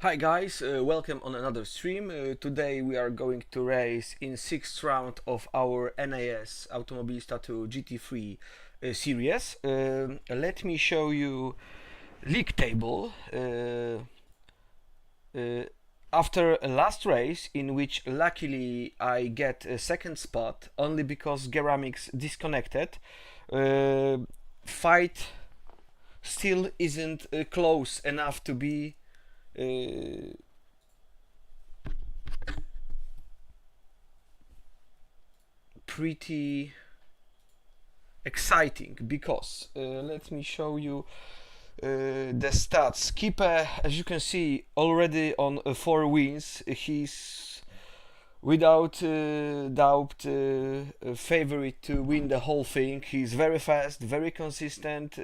Hi guys, welcome on another stream. Today we are going to race in 6th round of our NAS Automobilista to GT3 series. Let me show you league table uh, after a last race in which luckily I get a second spot only because Geramix disconnected. Uh, Fight still isn't close enough to be uh, pretty exciting because let me show you the stats. Keeper, as you can see, already on 4 wins. He's without doubt a favorite to win the whole thing. He's very fast, very consistent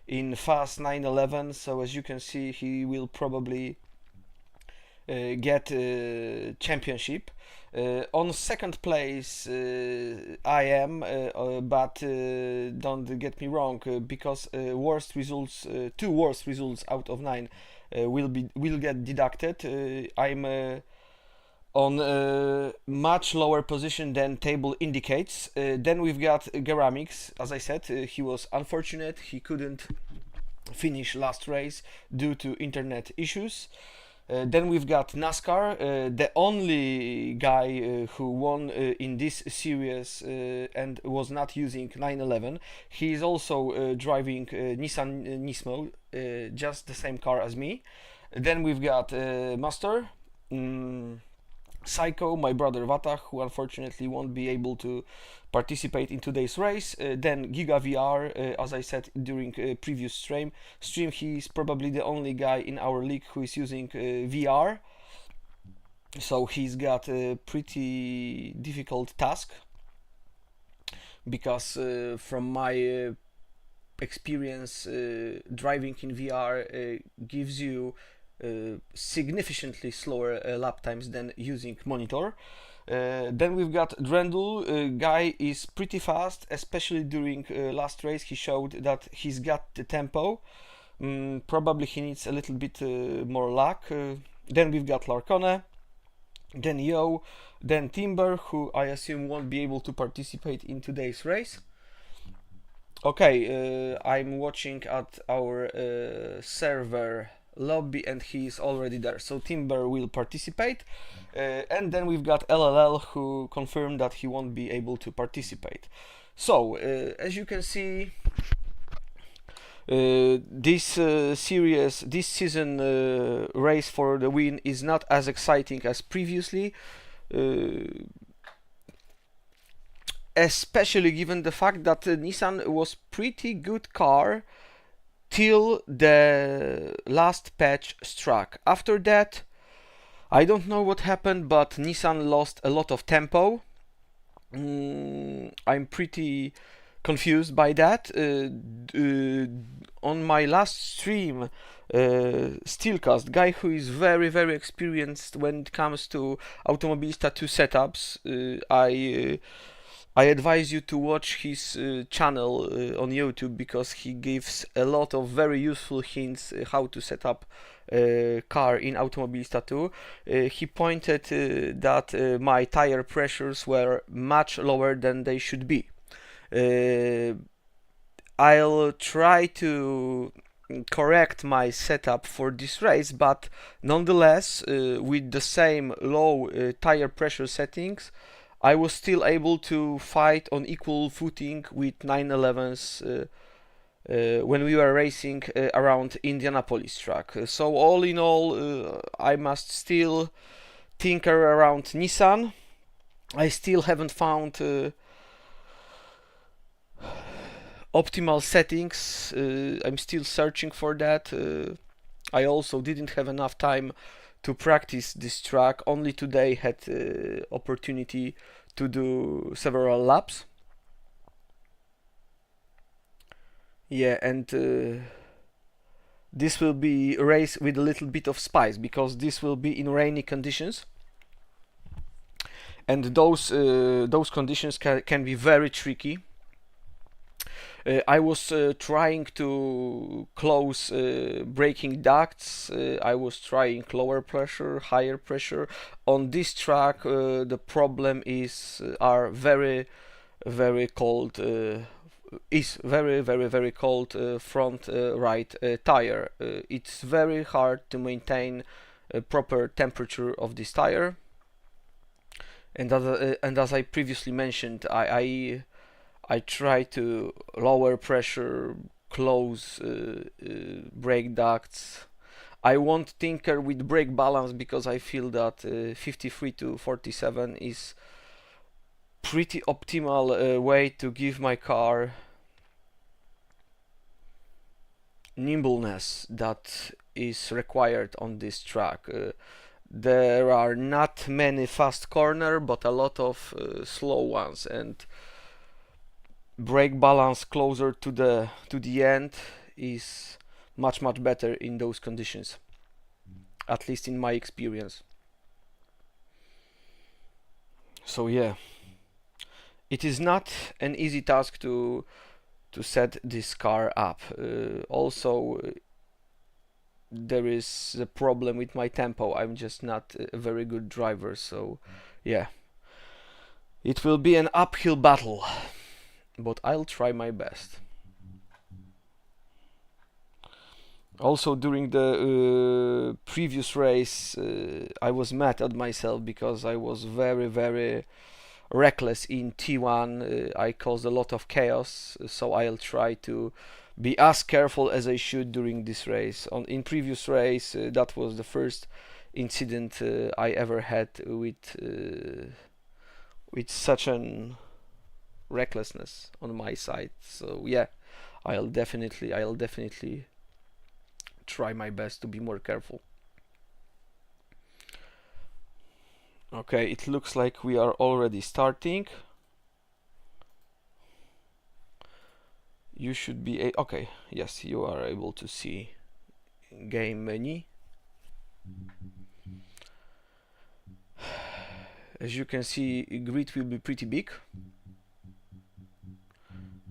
in fast 911. So as you can see, he will probably get championship. On second place, I am, but don't get me wrong, because worst results, two worst results out of 9 will get deducted. I'm on a much lower position than table indicates. Then we've got Geramix. As I said, he was unfortunate. He couldn't finish last race due to internet issues. Then we've got NASCAR, the only guy who won in this series and was not using 911. He is also driving Nissan Nismo, just the same car as me. Then we've got Master, Psycho, my brother Vata, who unfortunately won't be able to participate in today's race. Then Giga VR, as I said during previous stream, he's probably the only guy in our league who is using VR. So he's got a pretty difficult task because from my experience, driving in VR gives you significantly slower lap times than using monitor. Then we've got Drendul. Guy is pretty fast, especially during last race. He showed that he's got the tempo. Probably he needs a little bit more luck. Then we've got Larcone, then Yo, then Timber, who I assume won't be able to participate in today's race. Okay, I'm watching at our server lobby and he is already there, so Timber will participate. And then we've got LLL, who confirmed that he won't be able to participate. So as you can see, this this season race for the win is not as exciting as previously, especially given the fact that Nissan was pretty good car till the last patch struck. After that, I don't know what happened, but Nissan lost a lot of tempo. I'm pretty confused by that. On my last stream, Steelcast, guy who is very experienced when it comes to Automobilista 2 setups, I advise you to watch his channel on YouTube because he gives a lot of very useful hints how to set up a car in Automobilista 2. He pointed that my tire pressures were much lower than they should be. I'll try to correct my setup for this race, but nonetheless, with the same low tire pressure settings, I was still able to fight on equal footing with 911s when we were racing around Indianapolis track. So all in all, I must still tinker around Nissan. I still haven't found optimal settings. I'm still searching for that. I also didn't have enough time to practice this track. Only today had opportunity to do several laps. Yeah, and this will be a race with a little bit of spice because this will be in rainy conditions, and those conditions can be very tricky. I was trying to close braking ducts. I was trying lower pressure, higher pressure. On this track, the problem is are very cold. Is very cold front right tire. It's very hard to maintain a proper temperature of this tire. And as I previously mentioned, I try to lower pressure, close brake ducts. I won't tinker with brake balance because I feel that 53 to 47 is pretty optimal way to give my car nimbleness that is required on this track. There are not many fast corner, but a lot of slow ones, and brake balance closer to the end is much better in those conditions, at least in my experience. So yeah, it is not an easy task to set this car up. Also, there is a problem with my tempo. I'm just not a very good driver, so yeah, it will be an uphill battle, but I'll try my best. Also, during the previous race, I was mad at myself because I was very reckless in T1. I caused a lot of chaos, so I'll try to be as careful as I should during this race. In previous race, that was the first incident I ever had with such an recklessness on my side. So yeah, I'll definitely try my best to be more careful. Okay, it looks like we are already starting. You should be okay. Yes, you are able to see game menu. As you can see, grid will be pretty big.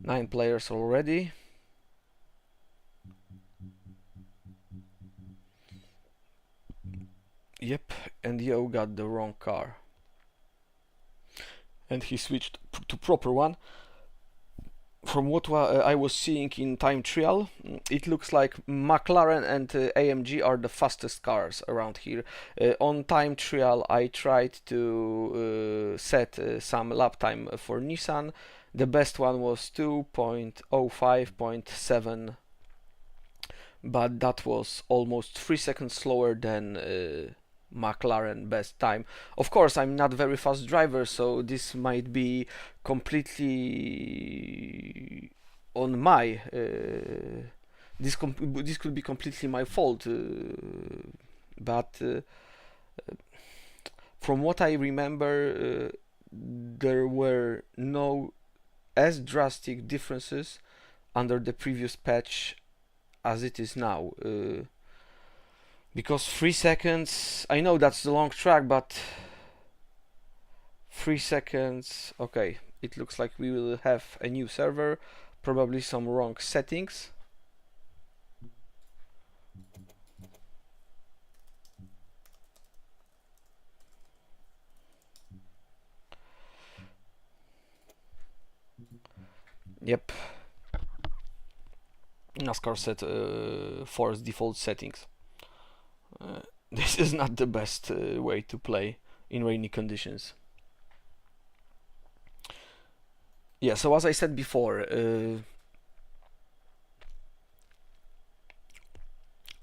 9 players already. Yep, and Yo got the wrong car. And he switched to proper one. From what I was seeing in time trial, it looks like McLaren and AMG are the fastest cars around here. On time trial, I tried to set some lap time for Nissan. The best one was 2.05.7, but that was almost 3 seconds slower than McLaren best time. Of course, I'm not very fast driver, so this might be completely on my this could be completely my fault, but from what I remember, there were no as drastic differences under the previous patch as it is now. Because 3 seconds, I know that's the long track, but 3 seconds, okay, it looks like we will have a new server, probably some wrong settings. Yep, NASCAR set force default settings. This is not the best way to play in rainy conditions. Yeah, so as I said before,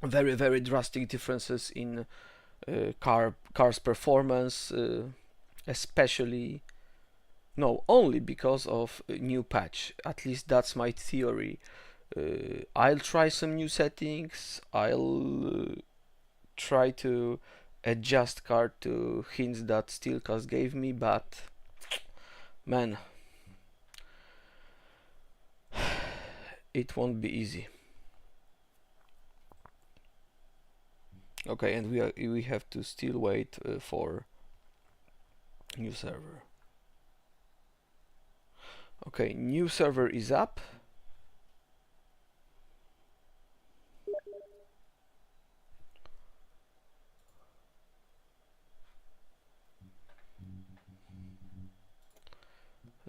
very drastic differences in car's performance, especially only because of a new patch. At least that's my theory. I'll try some new settings. I'll try to adjust car to hints that Steelcast gave me, but man, it won't be easy. Okay, and we have to still wait for new server. Okay, new server is up.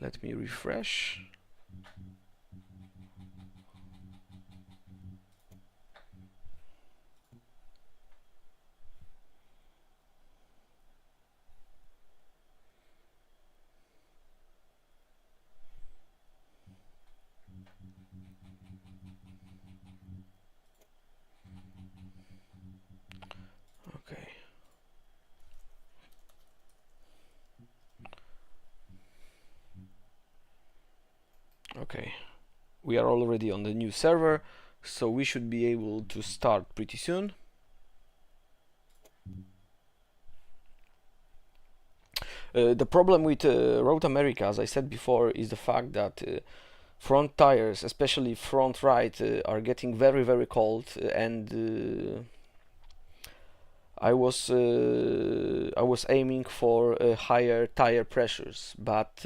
Let me refresh. Okay. Okay. We are already on the new server, so we should be able to start pretty soon. The problem with Road America, as I said before, is the fact that front tires, especially front right, are getting very very cold, and I was aiming for higher tire pressures, but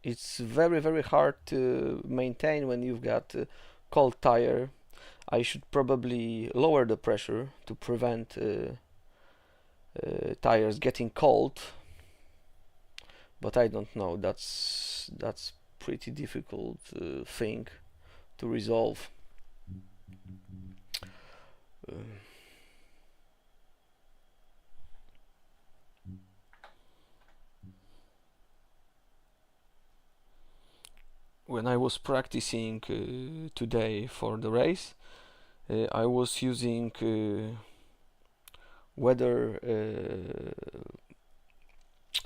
it's very very hard to maintain when you've got cold tire. I should probably lower the pressure to prevent tires getting cold, but I don't know. That's pretty difficult thing to resolve. Uh, when I was practicing today for the race, I was using weather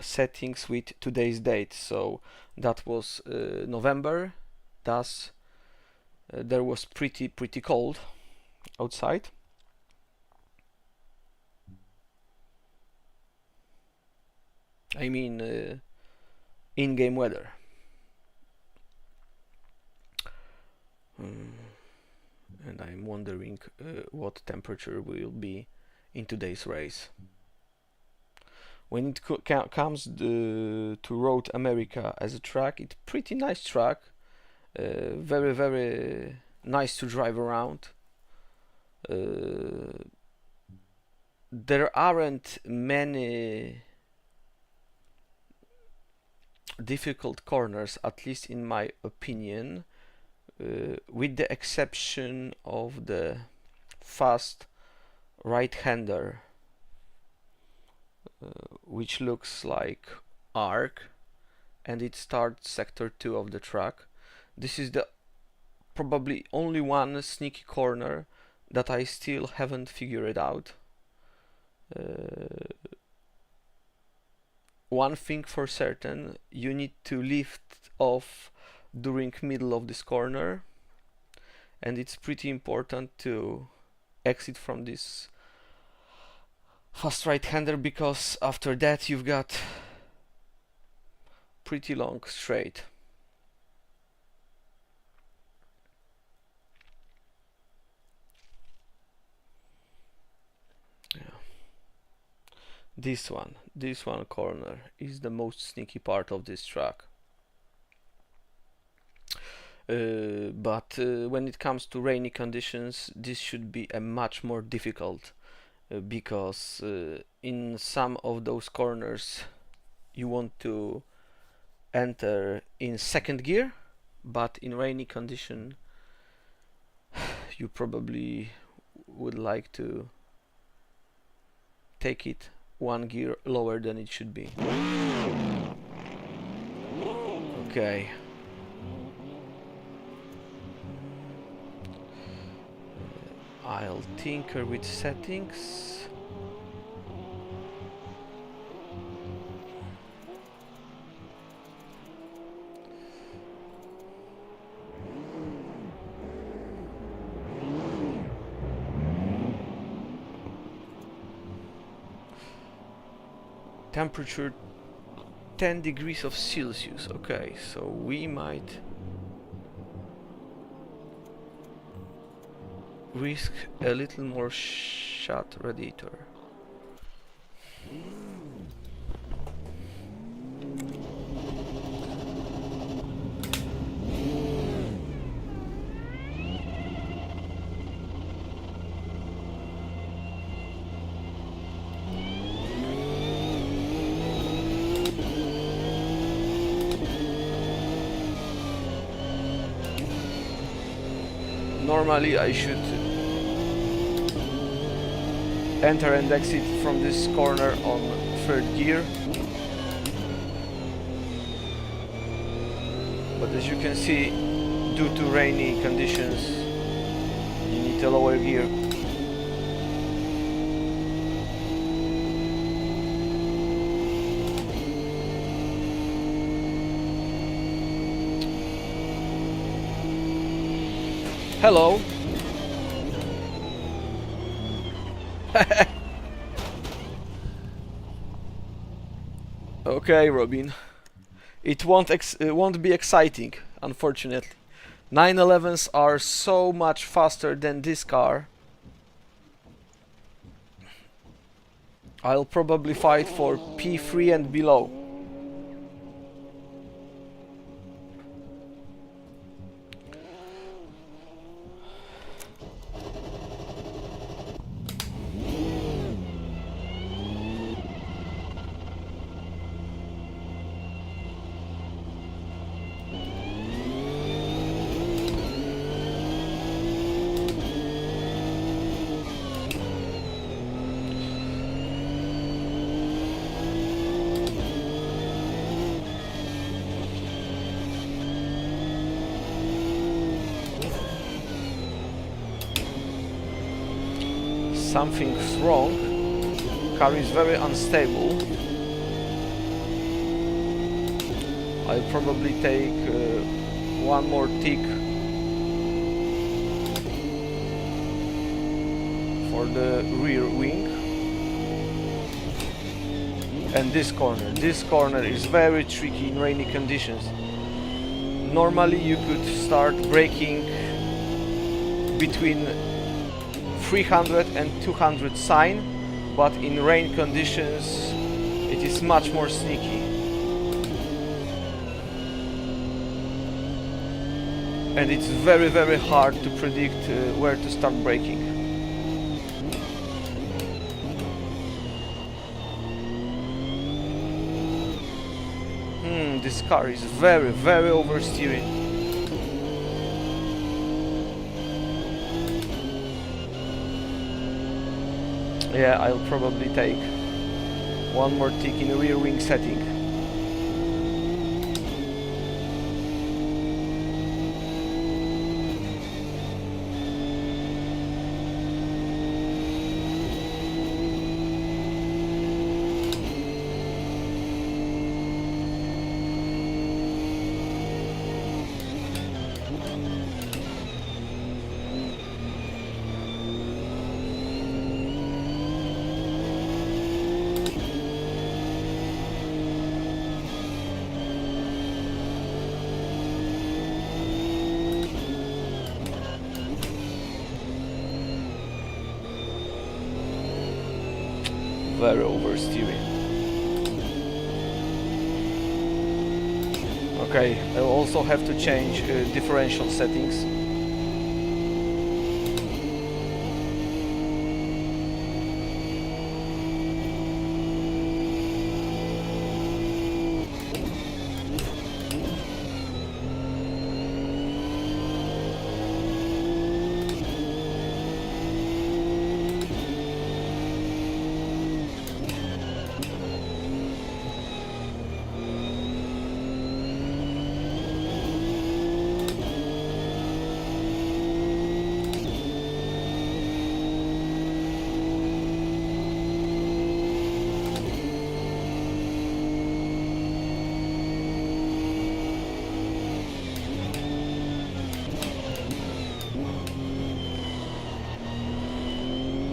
settings with today's date, so that was November. Thus, there was pretty cold outside. I mean, in-game weather. And I'm wondering what temperature will be in today's race. When it comes to Road America as a track, it's pretty nice track, very very nice to drive around. There aren't many difficult corners, at least in my opinion, with the exception of the fast right-hander, which looks like arc, and it starts sector 2 of the track. This is the probably only one sneaky corner that I still haven't figured out. One thing for certain, you need to lift off during middle of this corner, and it's pretty important to exit from this fast right-hander, because after that you've got pretty long straight. Yeah. This one corner is the most sneaky part of this track. But when it comes to rainy conditions, this should be a much more difficult, because in some of those corners you want to enter in second gear, but in rainy condition you probably would like to take it one gear lower than it should be. Okay. I'll tinker with settings. Temperature 10 degrees of Celsius. Okay, so we might risk a little more shot radiator. Normally I should enter and exit from this corner on third gear, but as you can see, due to rainy conditions, you need a lower gear. Hello. Okay, Robin. It won't be exciting, unfortunately. 911s are so much faster than this car. I'll probably fight for P3 and below. Something's wrong. Car is very unstable. I'll probably take one more tick for the rear wing. And this corner is very tricky in rainy conditions. Normally you could start braking between 300 and 200 sign, but in rain conditions it is much more sneaky. And it's very, very hard to predict where to start braking. This car is very, very oversteering. Yeah, I'll probably take one more tick in the rear wing setting. Very oversteering. Okay, I'll also have to change differential settings.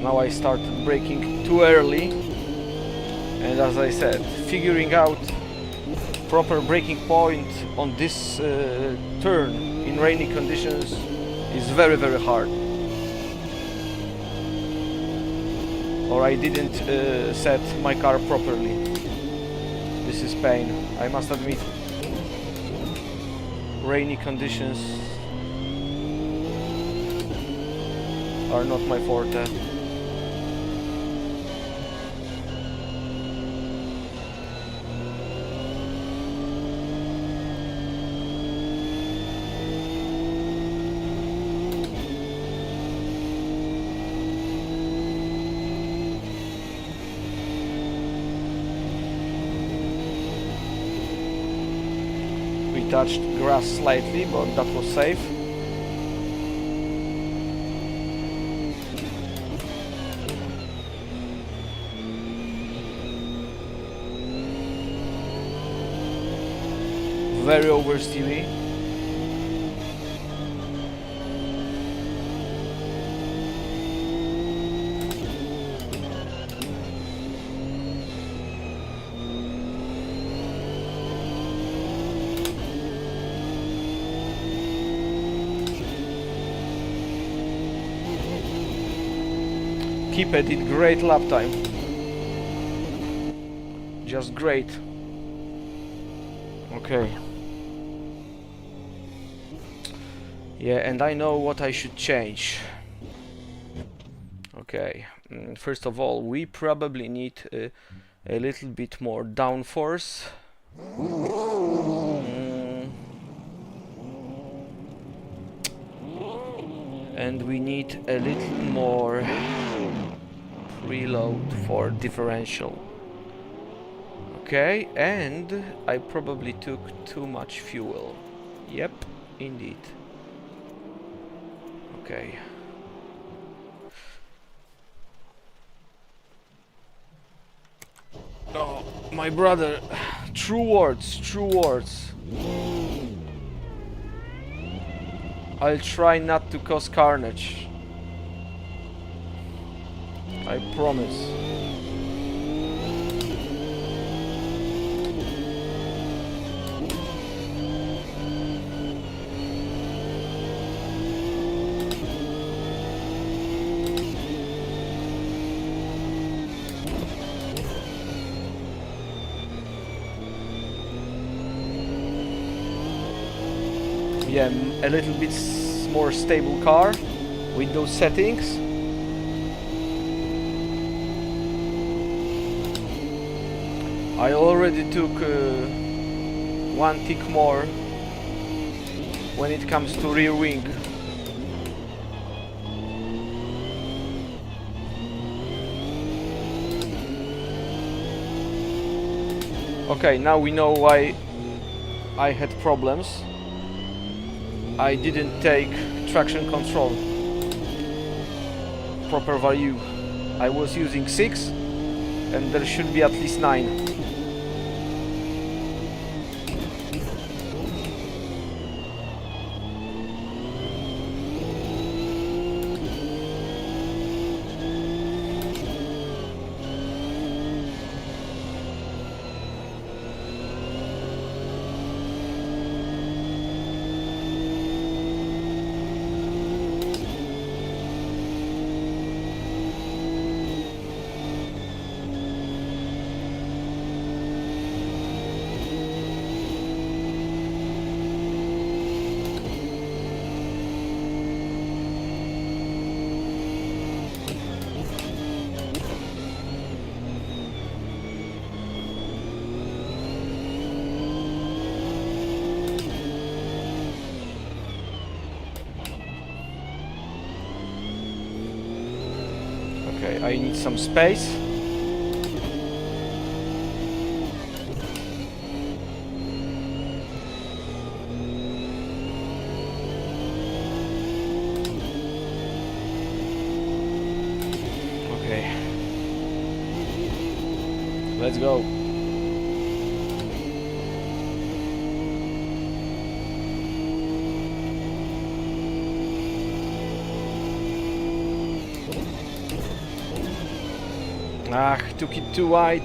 Now I started braking too early, and as I said, figuring out proper braking point on this turn in rainy conditions is very, very hard. Or I didn't set my car properly. This is pain, I must admit. Rainy conditions are not my forte. touched grass slightly, but that was safe. Very oversteery. Keeper did great lap time. Just great. Okay. Yeah, and I know what I should change. Okay. First of all, we probably need a little bit more downforce. And we need a little more preload for differential. Okay, and I probably took too much fuel. Yep, indeed. Okay. Oh, my brother. True words, true words. I'll try not to cause carnage. I promise. Yeah, a little bit more stable car with those settings. I already took one tick more when it comes to rear wing. Okay, now we know why I had problems. I didn't take traction control proper value. I was using 6 and there should be at least 9. Okay, I need some space. Okay. Let's go. Ah, took it too wide.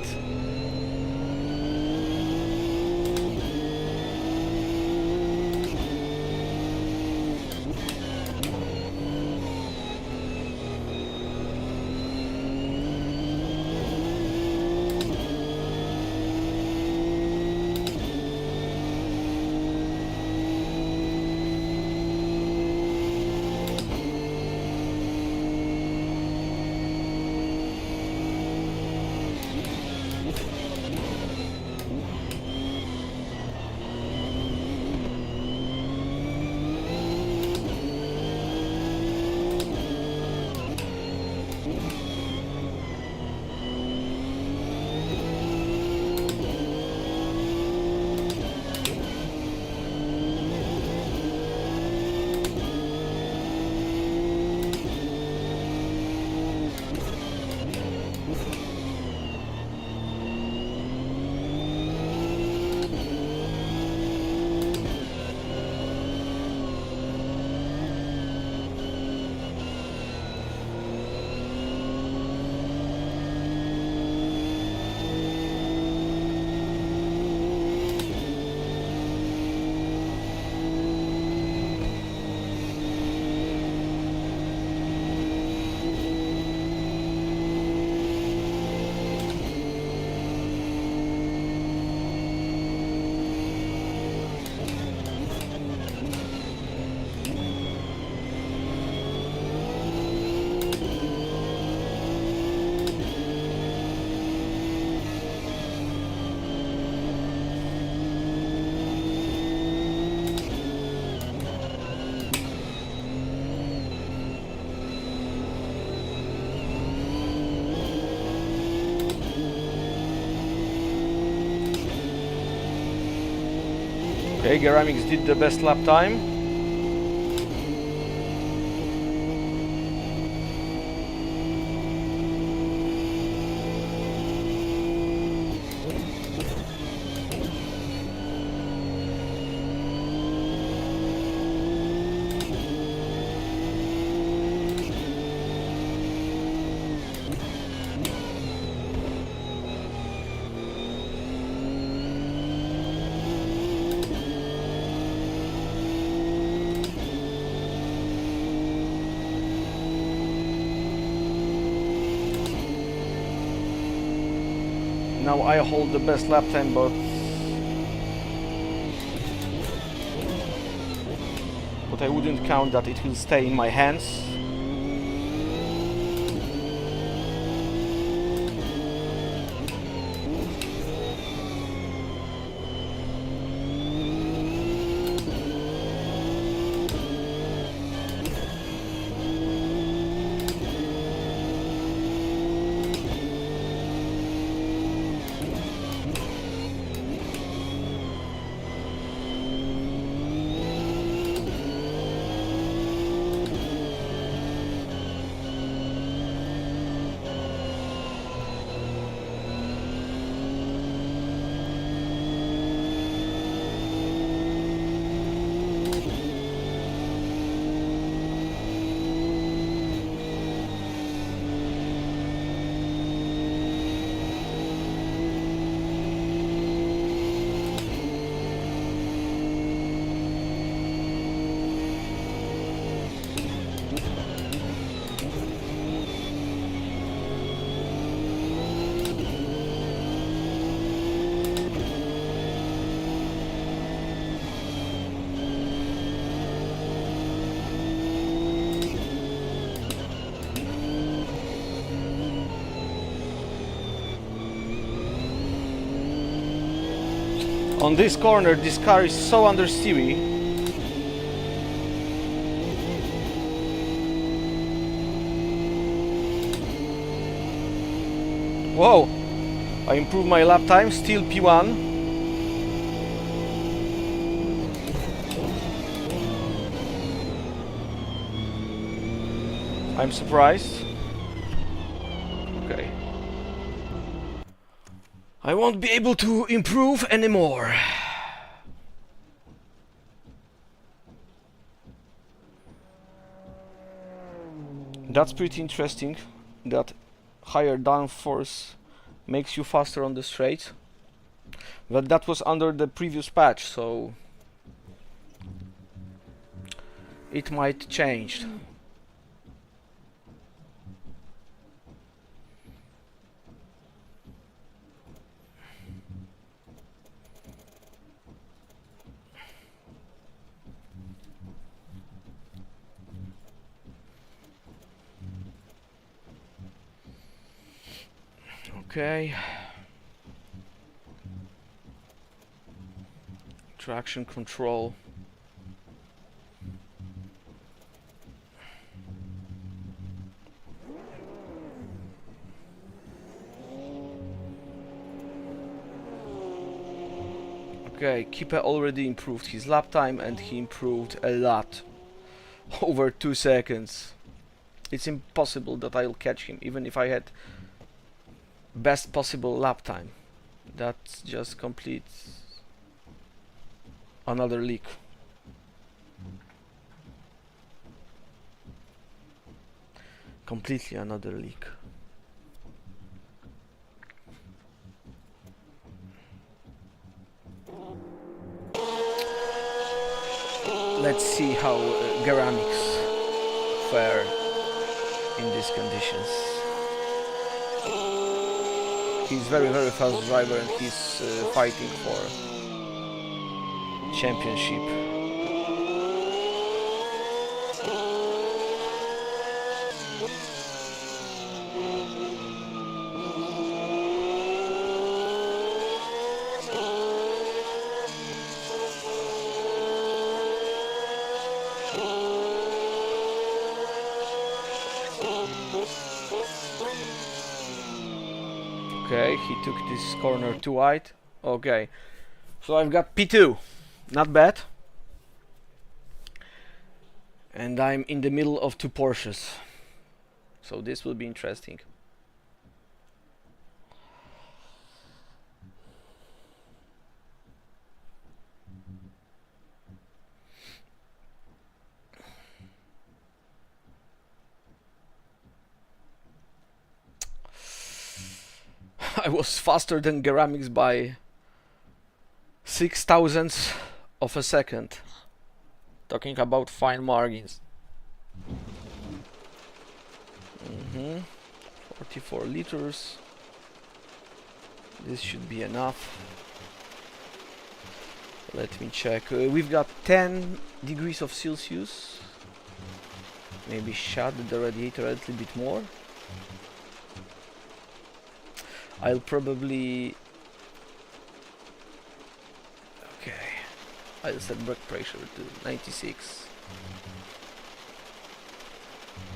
Okay, Geramix did the best lap time. Now I hold the best lap time, but I wouldn't count that it will stay in my hands. On this corner, this car is so understeery. Whoa! I improved my lap time, still P1. I'm surprised. Okay. I won't be able to improve anymore. That's pretty interesting, that higher downforce makes you faster on the straight. But that was under the previous patch, so it might change. Okay. Traction control. Okay, Kipe already improved his lap time and he improved a lot. Over 2 seconds. It's impossible that I'll catch him, even if I had best possible lap time. That's just complete another leak. Completely another leak. Let's see how Geramix fare in these conditions. He's very fast driver and he's fighting for championship. Okay, he took this corner too wide. Okay, so I've got P2. Not bad. And I'm in the middle of two Porsches, so this will be interesting. I was faster than Geramix by 0.006 of a second. Talking about fine margins. 44 liters. This should be enough. Let me check. We've got 10 degrees of Celsius. Maybe shut the radiator a little bit more. I'll probably... Okay. I'll set brake pressure to 96.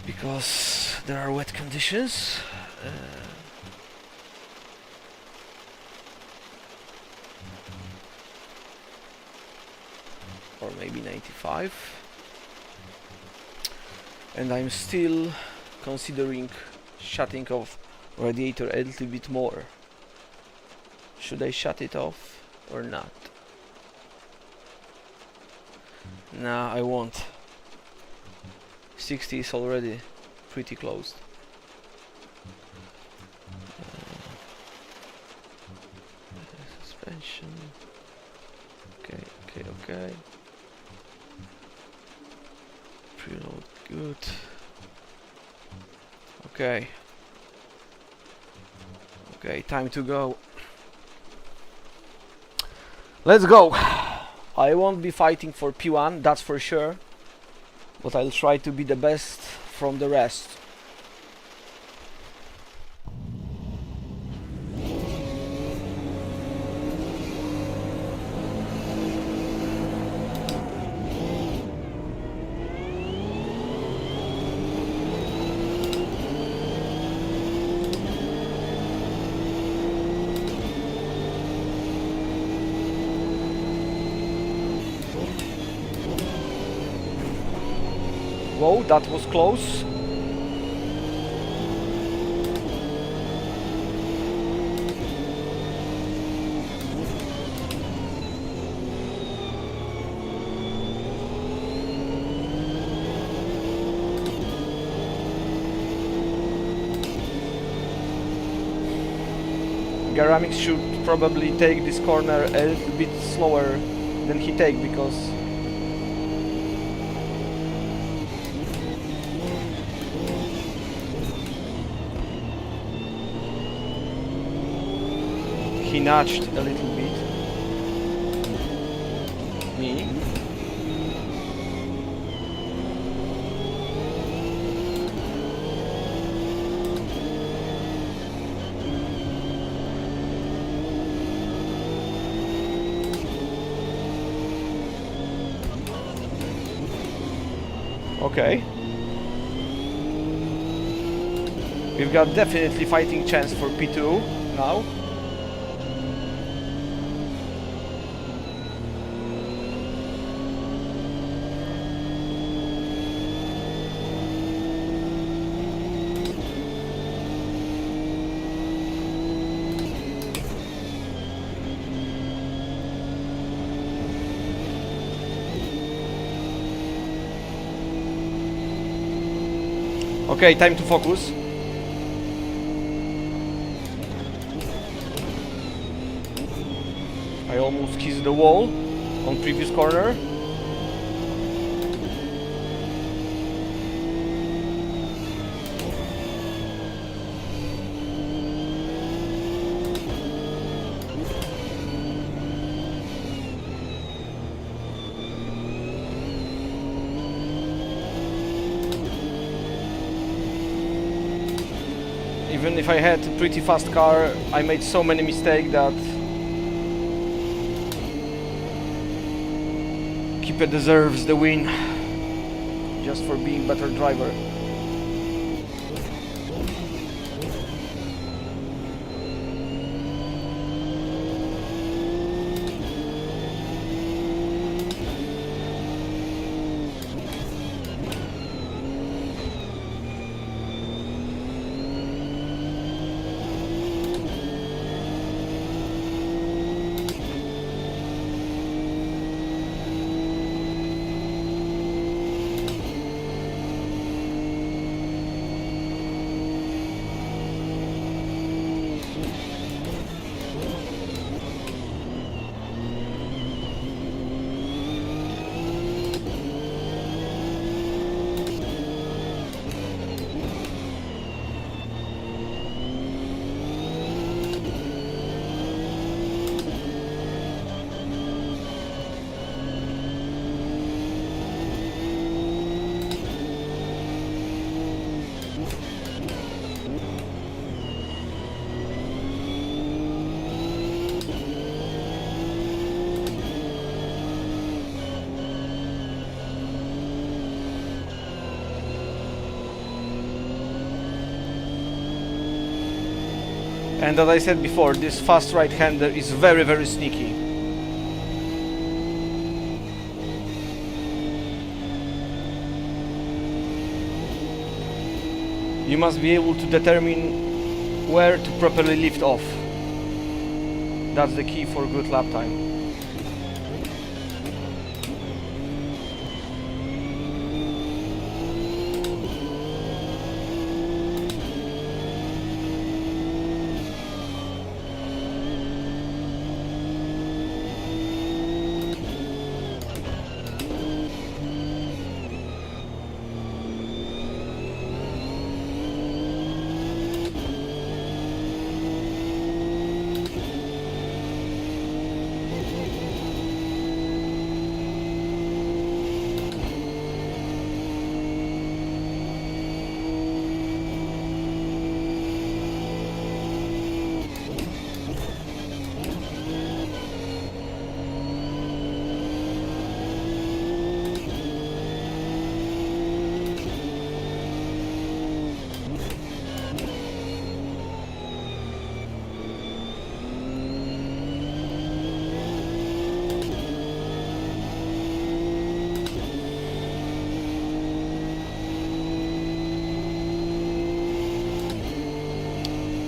Because there are wet conditions. Or maybe 95. And I'm still considering shutting off radiator a little bit more. Should I shut it off or not? Nah, I won't. 60 is already pretty close. Suspension. Okay. Preload, good. Okay, time to go. Let's go. I won't be fighting for P1, that's for sure, but I'll try to be the best from the rest. Whoa, that was close. Geramix should probably take this corner a little bit slower than he take, because he nudged a little bit me. Okay. We've got definitely fighting chance for P2 now. Okay, time to focus. I almost kissed the wall on previous corner. Even if I had a pretty fast car, I made so many mistakes that Kipe deserves the win just for being better driver. And as I said before, this fast right-hander is very, very sneaky. You must be able to determine where to properly lift off. That's the key for good lap time.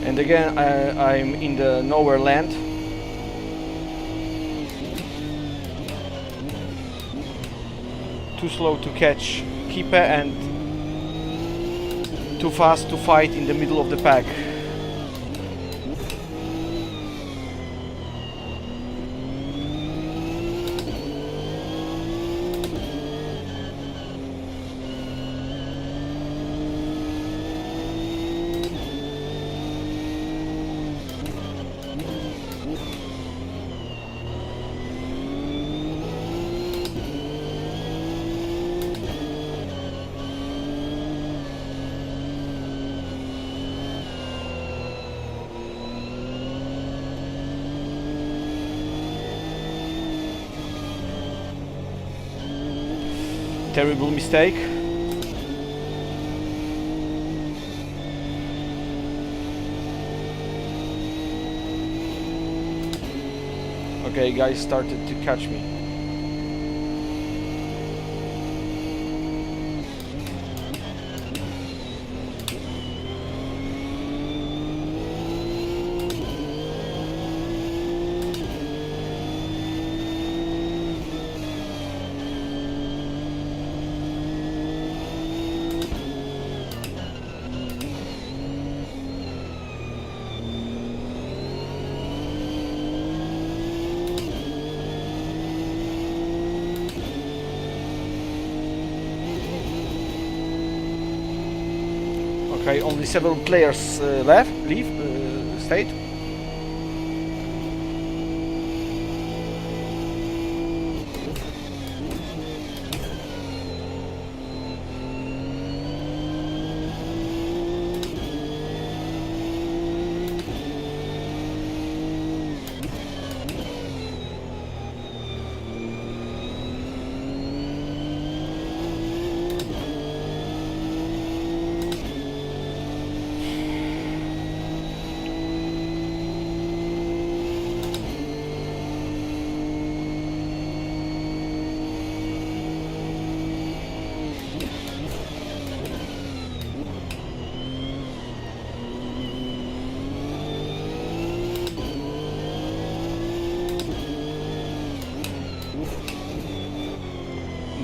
And again, I'm in the nowhere land. Too slow to catch Kipe and too fast to fight in the middle of the pack. Terrible mistake. Okay, guys started to catch me. Okay, only several players stayed.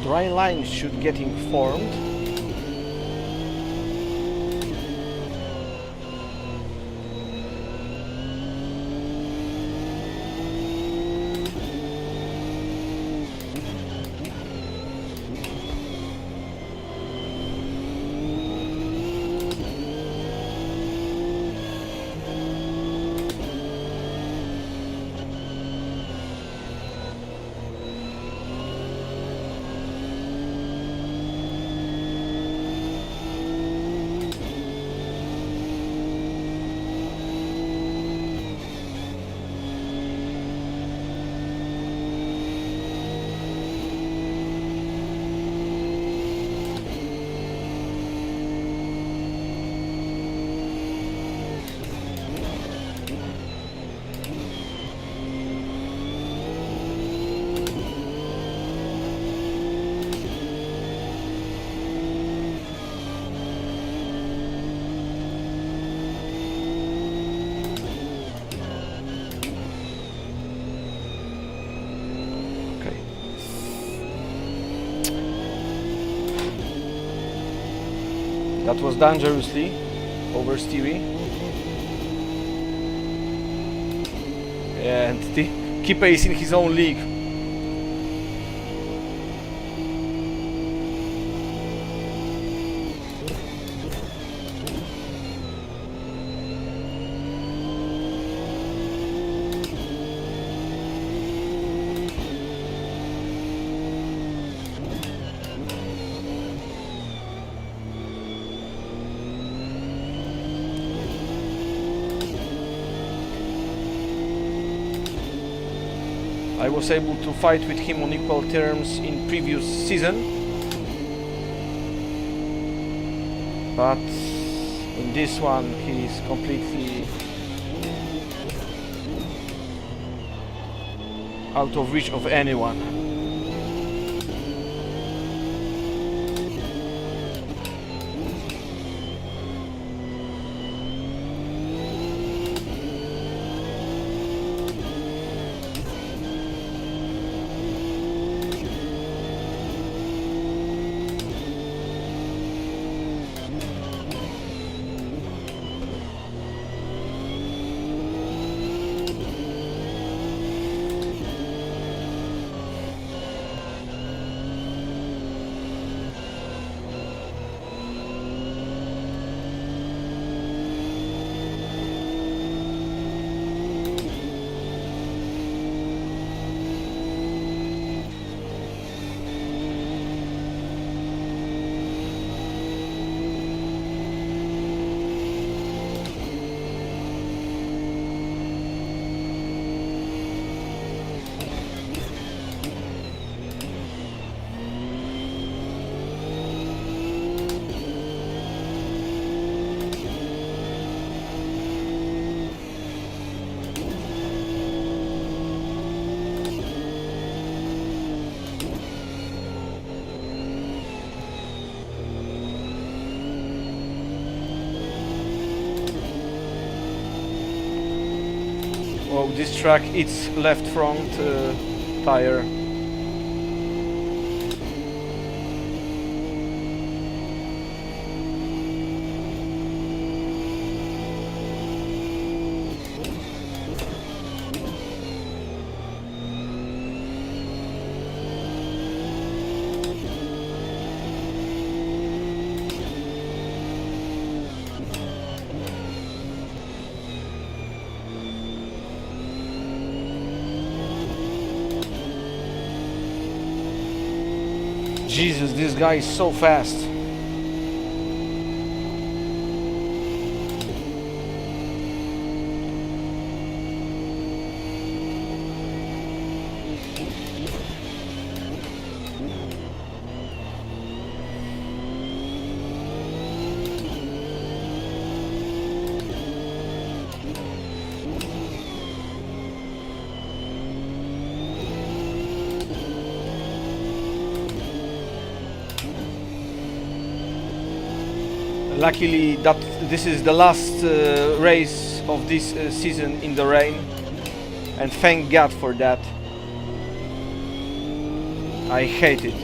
Dry line should get informed. That was dangerously oversteering. And Kipe is in his own league. I was able to fight with him on equal terms in previous season, but in this one he's completely out of reach of anyone. Oh, this track, it's left front tire. Jesus, this guy is so fast. Luckily that this is the last race of this season in the rain, and thank God for that. I hate it.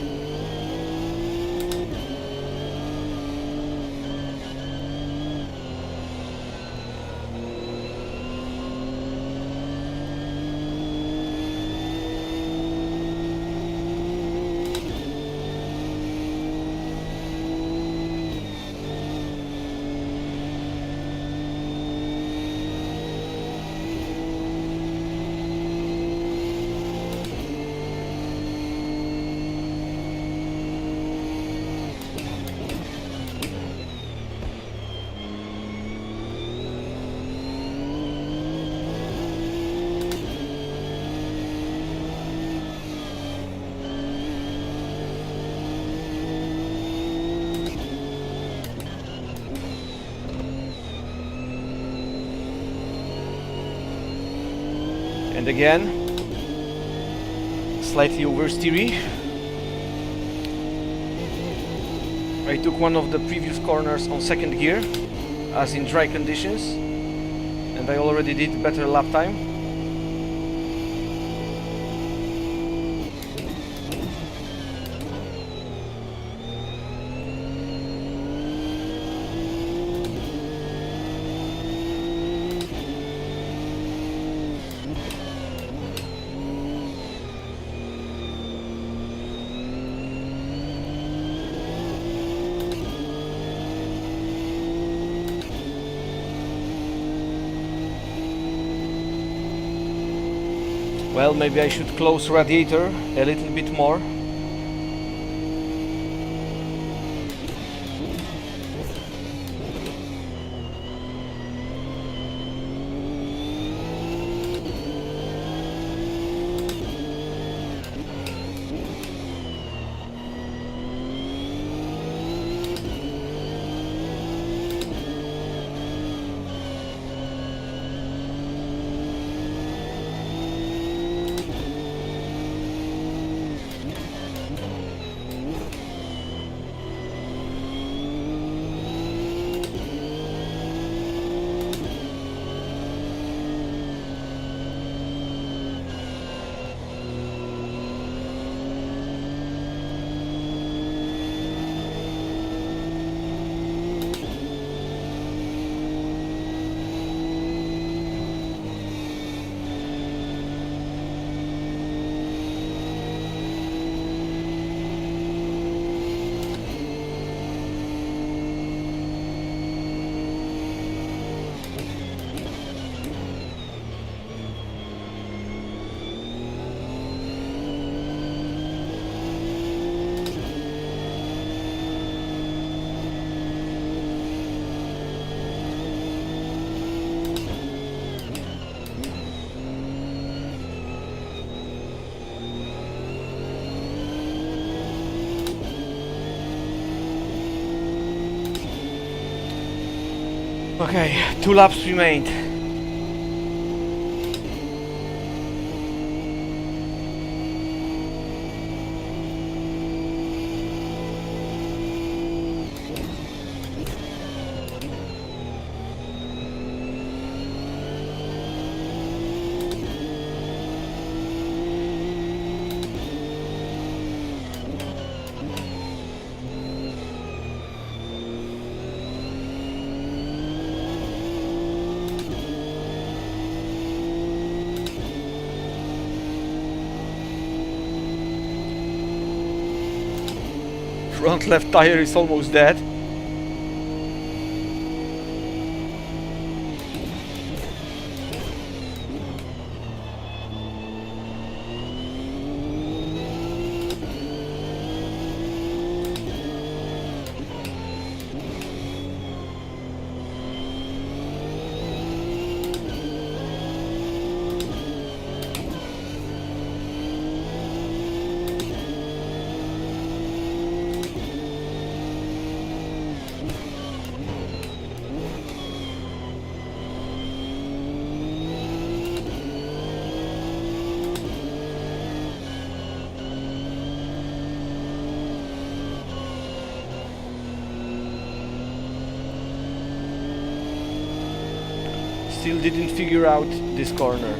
And again, slightly oversteery. I took one of the previous corners on second gear, as in dry conditions, and I already did better lap time. Well, maybe I should close radiator a little bit more. Okay, 2 laps remained. Front left tire is almost dead. Still didn't figure out this corner.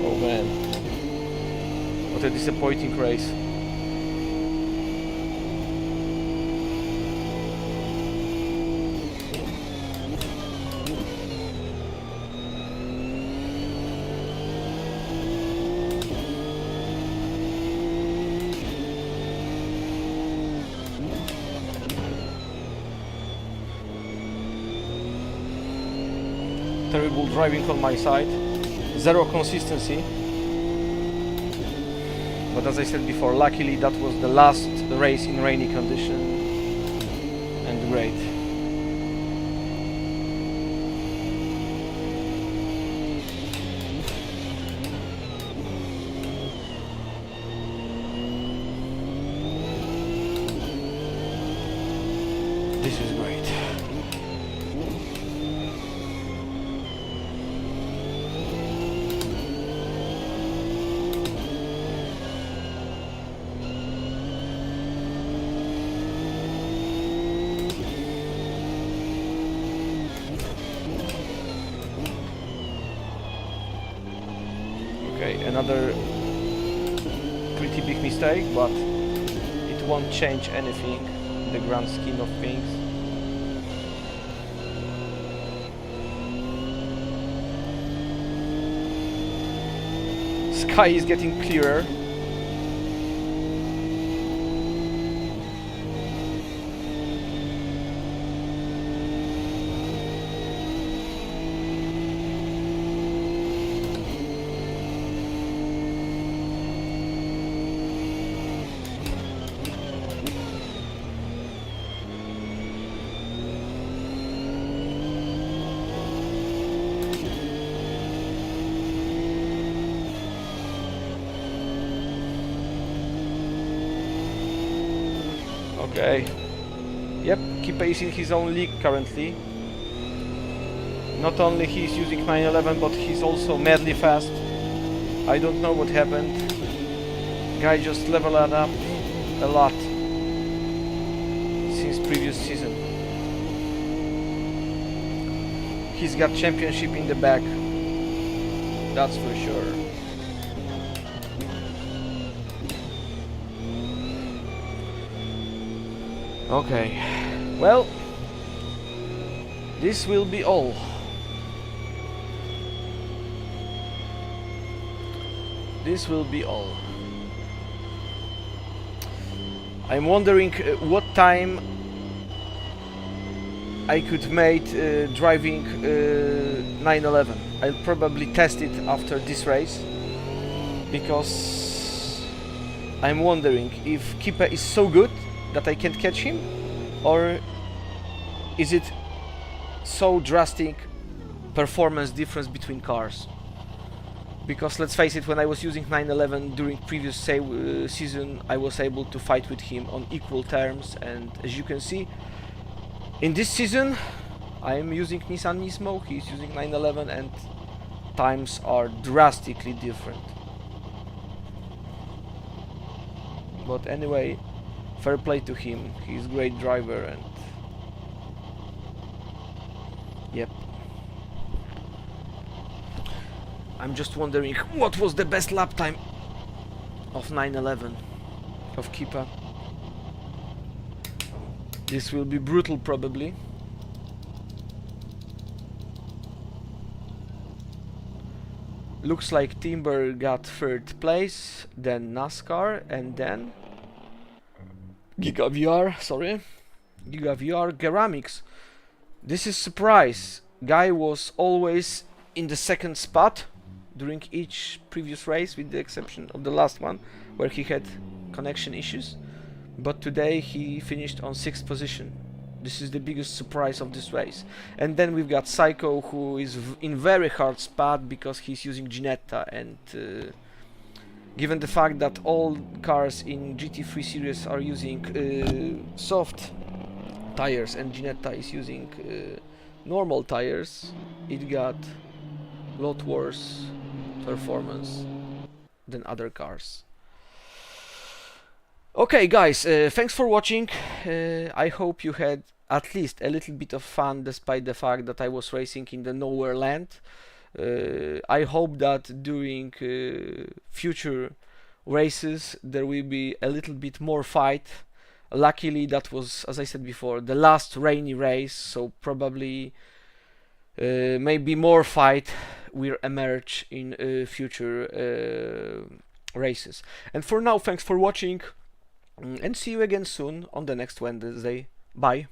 Oh man, what a disappointing race. Terrible driving on my side, zero consistency. But as I said before, luckily that was the last race in rainy condition and great. This is great. Another pretty big mistake, but it won't change anything in the grand scheme of things. Sky is getting clearer. Okay. Yep, Kipe is in his own league currently. Not only he's using 911, but he's also madly fast. I don't know what happened. Guy just leveled up a lot since previous season. He's got championship in the back. That's for sure. Okay, well, this will be all. This will be all. I'm wondering what time I could make driving 911. I'll probably test it after this race, because I'm wondering if Kipe is so good that I can't catch him, or is it so drastic performance difference between cars? Because let's face it, when I was using 911 during previous season, I was able to fight with him on equal terms, and as you can see, in this season I am using Nissan Nismo, he's using 911, and times are drastically different. But anyway, fair play to him, he's a great driver, and yep. I'm just wondering what was the best lap time of 911 of Kipe. This will be brutal probably. Looks like Timber got third place, then NASCAR, and then GigaVR, sorry. GigaVR Ceramics. This is surprise. Guy was always in the second spot during each previous race, with the exception of the last one where he had connection issues, but today he finished on 6th position. This is the biggest surprise of this race. And then we've got Psycho, who is in very hard spot because he's using Ginetta, and given the fact that all cars in GT3 series are using soft tires and Ginetta is using normal tires, it got a lot worse performance than other cars. Okay guys, thanks for watching. I hope you had at least a little bit of fun despite the fact that I was racing in the nowhere land. I hope that during future races there will be a little bit more fight. Luckily that was, as I said before, the last rainy race, so probably maybe more fight will emerge in future races. And for now, thanks for watching, and see you again soon on the next Wednesday. Bye.